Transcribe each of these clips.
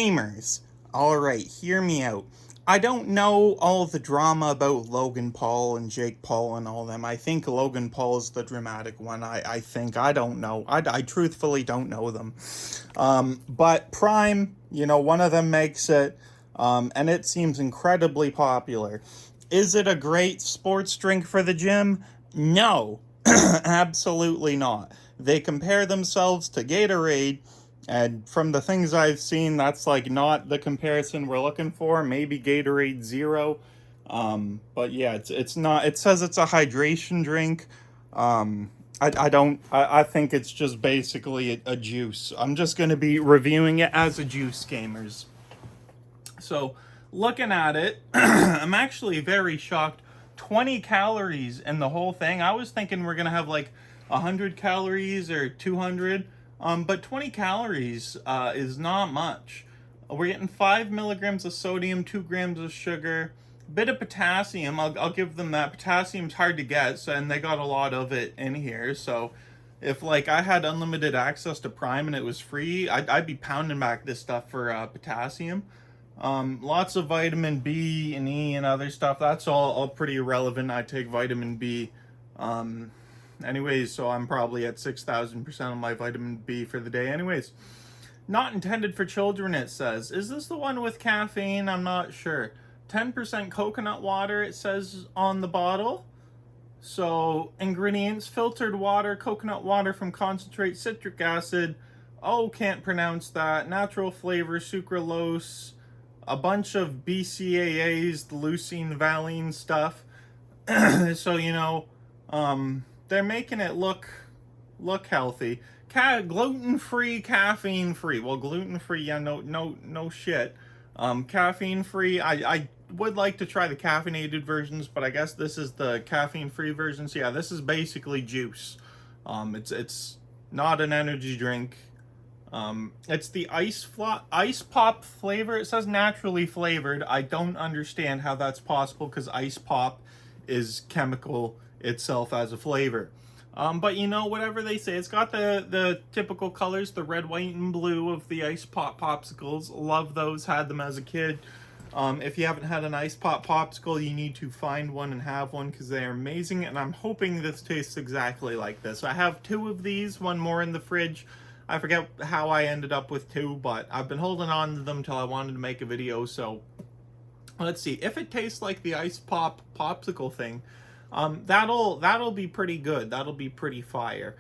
Gamers, alright, hear me out. I don't know all the drama about Logan Paul and Jake Paul and all them. I think Logan Paul is the dramatic one. I think. I don't know. I truthfully don't know them. But Prime, one of them makes it, and it seems incredibly popular. Is it a great sports drink for the gym? No, absolutely not. They compare themselves to Gatorade, and from the things I've seen, that's like not the comparison we're looking for. Maybe Gatorade Zero. But yeah, it's not. It says it's a hydration drink. I don't. I think it's just basically a juice. I'm just gonna be reviewing it as a juice, gamers. So, looking at it, I'm actually very shocked. 20 calories in the whole thing. I was thinking we're gonna have like 100 calories or 200, but 20 calories is not much. We're getting 5 milligrams of sodium, 2 grams of sugar, a bit of potassium. I'll give them that. Potassium's hard to get, so, and they got a lot of it in here. So, if like I had unlimited access to Prime and it was free, I'd be pounding back this stuff for potassium. Lots of vitamin B and E and other stuff. That's all pretty irrelevant. I take vitamin B. Anyways, so I'm probably at 6,000% of my vitamin B for the day. Anyways, not intended for children, it says. Is this the one with caffeine? I'm not sure. 10% coconut water, it says on the bottle. So, ingredients: filtered water, coconut water from concentrate, citric acid. Oh, can't pronounce that. Natural flavor, sucralose, a bunch of BCAAs, the leucine, valine stuff. So, they're making it look healthy. Gluten-free, caffeine-free. Well, gluten-free, yeah, no shit. Caffeine-free, I would like to try the caffeinated versions, but I guess this is the caffeine-free version. So yeah, this is basically juice. It's not an energy drink. It's the ice pop flavor. It says naturally flavored. I don't understand how that's possible because ice pop is chemical itself as a flavor. But whatever they say, it's got the typical colors, the red, white, and blue of the ice pop popsicles. Love those. Had them as a kid. If you haven't had an ice pop popsicle, you need to find one and have one because they are amazing. And I'm hoping this tastes exactly like this. I have 2 of these, one more in the fridge. I forget how I ended up with 2, but I've been holding on to them till I wanted to make a video. So let's see if it tastes like the ice pop popsicle thing. That'll be pretty good. That'll be pretty fire.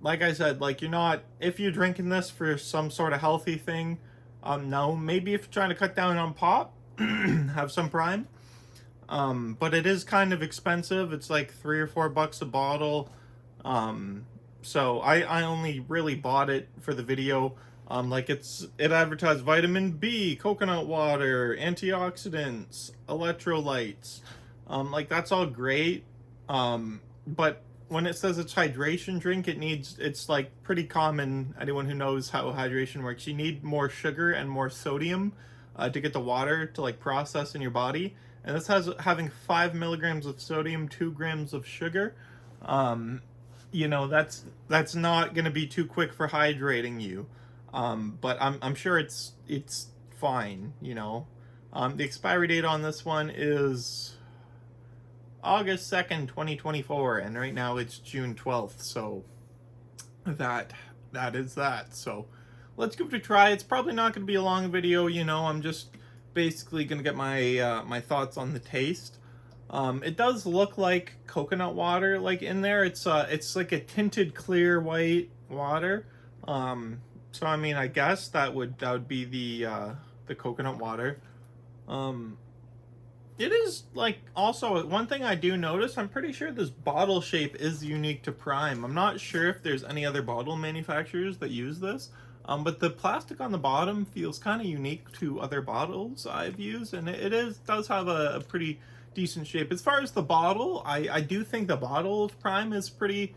Like I said, like if you're drinking this for some sort of healthy thing, no, maybe if you're trying to cut down on pop, have some Prime. But it is kind of expensive. It's like $3 or $4 a bottle. So I only really bought it for the video. It advertised vitamin B, coconut water, antioxidants, electrolytes. That's all great. But when it says it's hydration drink, it's like pretty common. Anyone who knows how hydration works, you need more sugar and more sodium to get the water to like process in your body. And this has having 5 milligrams of sodium, 2 grams of sugar. That's not going to be too quick for hydrating you. But I'm sure it's fine. The expiry date on this one is August 2nd, 2024, and right now it's June 12th, so that is that. So let's give it a try. It's probably not going to be a long video, I'm just basically going to get my my thoughts on the taste. It does look like coconut water, like in there. It's like a tinted clear white water. So I mean, I guess that would be the coconut water. It is like also one thing I do notice. I'm pretty sure this bottle shape is unique to Prime. I'm not sure if there's any other bottle manufacturers that use this. But the plastic on the bottom feels kind of unique to other bottles I've used, and it does have a pretty decent shape. As far as the bottle, I do think the bottle of Prime is pretty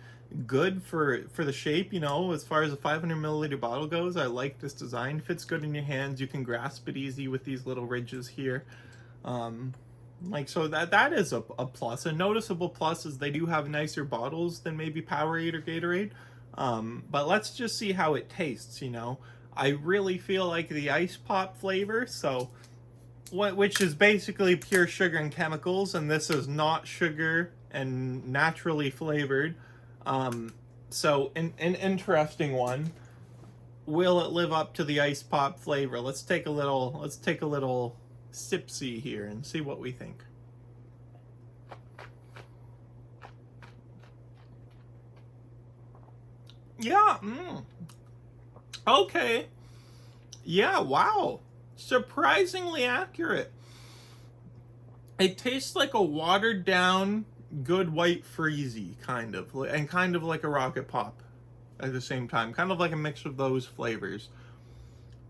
good for the shape. As far as a 500 milliliter bottle goes, I like this design. Fits good in your hands. You can grasp it easy with these little ridges here. So that is a plus. A noticeable plus is they do have nicer bottles than maybe Powerade or Gatorade. But let's just see how it tastes. I really feel like the ice pop flavor, so which is basically pure sugar and chemicals, and this is not sugar and naturally flavored. So an interesting one. Will it live up to the ice pop flavor? Let's take a little sipsy here and see what we think. Yeah. Okay. Yeah. Wow. Surprisingly accurate. It tastes like a watered down, good white freezy kind of, and kind of like a rocket pop at the same time, kind of like a mix of those flavors.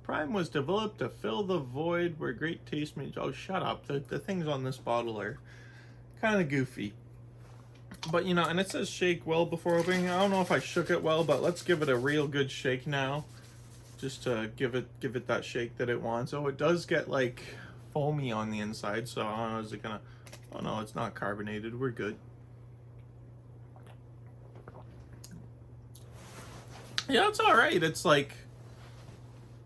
Prime was developed to fill the void where great taste meets. Oh, shut up! The things on this bottle are kind of goofy. But you know, and it says shake well before opening. I don't know if I shook it well, but let's give it a real good shake now, just to give it that shake that it wants. Oh, it does get like foamy on the inside, so I don't know, is it gonna? Oh no, it's not carbonated. We're good. Yeah, it's all right. It's like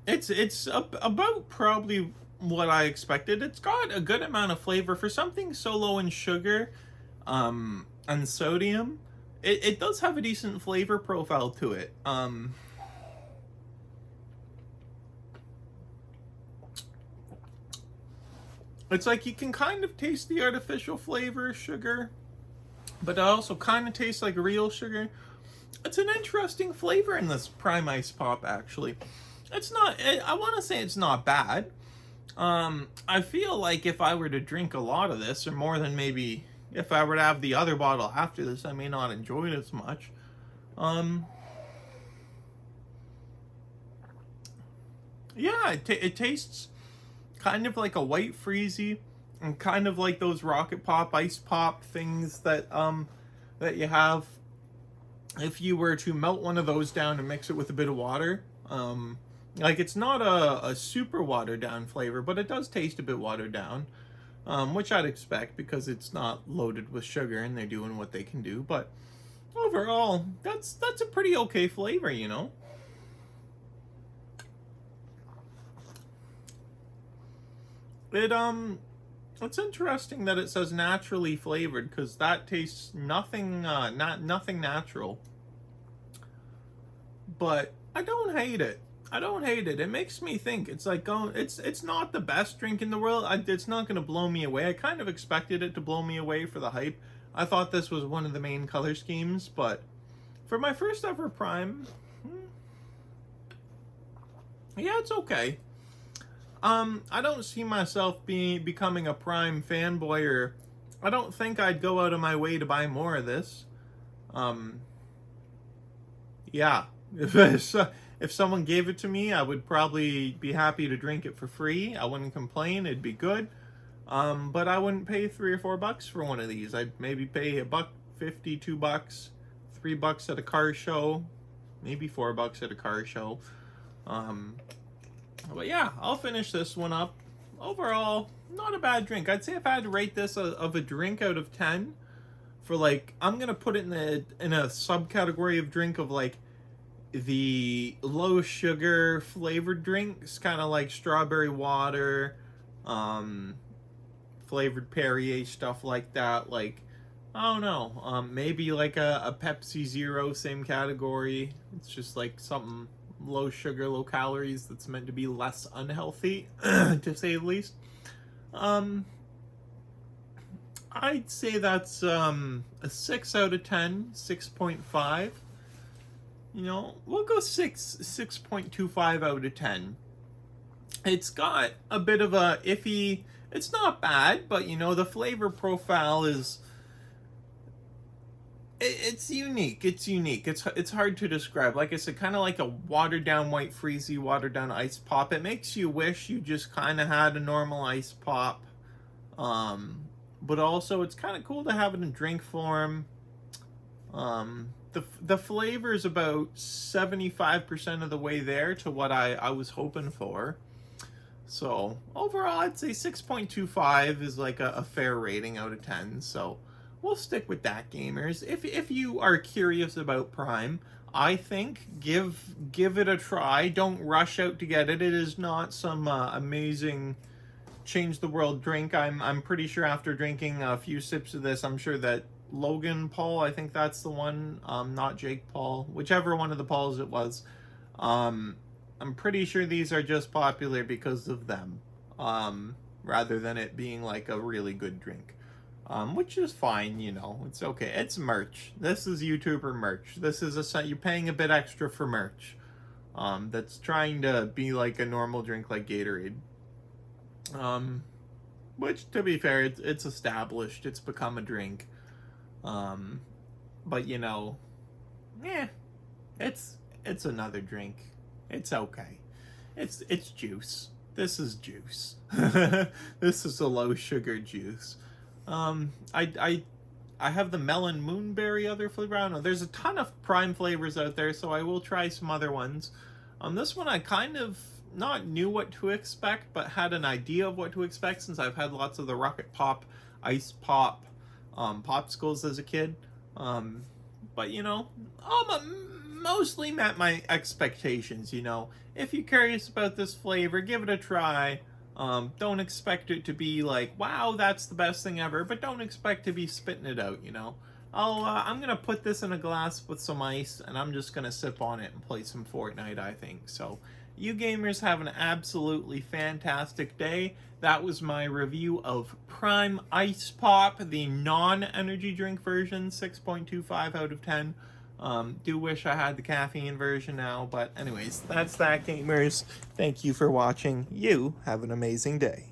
it's about probably what I expected. It's got a good amount of flavor for something so low in sugar, and sodium. It does have a decent flavor profile to it. It's like you can kind of taste the artificial flavor sugar, but it also kind of tastes like real sugar. It's an interesting flavor in this Prime Ice Pop, actually. It's not, I want to say it's not bad. I feel like if I were to drink a lot of this, or more than maybe if I were to have the other bottle after this, I may not enjoy it as much. Yeah, it tastes kind of like a white freezy, and kind of like those rocket pop, ice pop things that you have if you were to melt one of those down and mix it with a bit of water. Like it's not a super watered down flavor, but it does taste a bit watered down, which I'd expect because it's not loaded with sugar and they're doing what they can do. But overall, that's a pretty okay flavor, you know. It's interesting that it says naturally flavored, because that tastes nothing, nothing natural. But I don't hate it. I don't hate it. It makes me think. It's like it's not the best drink in the world. It's not gonna blow me away. I kind of expected it to blow me away for the hype. I thought this was one of the main color schemes, but for my first ever Prime, yeah, it's okay. I don't see myself becoming a Prime fanboy, or I don't think I'd go out of my way to buy more of this. Yeah, if someone gave it to me, I would probably be happy to drink it for free. I wouldn't complain; it'd be good. But I wouldn't pay $3 or $4 for one of these. I'd maybe pay $1.50, $2, $3 at a car show, maybe $4 at a car show. But yeah, I'll finish this one up. Overall, not a bad drink. I'd say if I had to rate this of a drink out of 10, for like, I'm gonna put it in a subcategory of drink of like the low sugar flavored drinks, kind of like strawberry water, flavored Perrier, stuff like that. Like, I don't know, maybe like a Pepsi Zero, same category. It's just like something low sugar, low calories that's meant to be less unhealthy, to say the least. I'd say that's a 6 out of 10, 6.5. You know, we'll go 6.25 out of 10. It's got a bit of a iffy, it's not bad, but you know, the flavor profile is, it's unique. It's hard to describe. Like I said, kind of like a watered down white freezy, watered down ice pop. It makes you wish you just kind of had a normal ice pop. But also it's kind of cool to have it in drink form. The flavor is about 75% of the way there to what I was hoping for. So overall, I'd say 6.25 is like a fair rating out of 10. So we'll stick with that, gamers. If you are curious about Prime, I think give it a try. Don't rush out to get it. It is not some amazing change the world drink. I'm pretty sure after drinking a few sips of this, I'm sure that Logan Paul, I think that's the one, not Jake Paul, whichever one of the Pauls it was. I'm pretty sure these are just popular because of them, rather than it being like a really good drink. Which is fine, you know, it's okay. It's merch. This is YouTuber merch. This is you're paying a bit extra for merch. That's trying to be like a normal drink like Gatorade. Which, to be fair, it's established. It's become a drink. But you know, it's another drink. It's okay. It's juice. This is juice. This is a low sugar juice. I have the melon moonberry other flavor. I don't know. There's a ton of prime flavors out there, so I will try some other ones. This one I kind of not knew what to expect, but had an idea of what to expect since I've had lots of the Rocket Pop, Ice Pop, popsicles as a kid. But you know, mostly met my expectations, you know. If you're curious about this flavor, give it a try. Don't expect it to be like, wow, that's the best thing ever, but don't expect to be spitting it out, you know. I'm gonna put this in a glass with some ice, and I'm just gonna sip on it and play some Fortnite, I think. So, you gamers have an absolutely fantastic day. That was my review of Prime Ice Pop, the non-energy drink version, 6.25 out of 10. Do wish I had the caffeine version now, but anyways, that's that, gamers. Thank you for watching. You have an amazing day.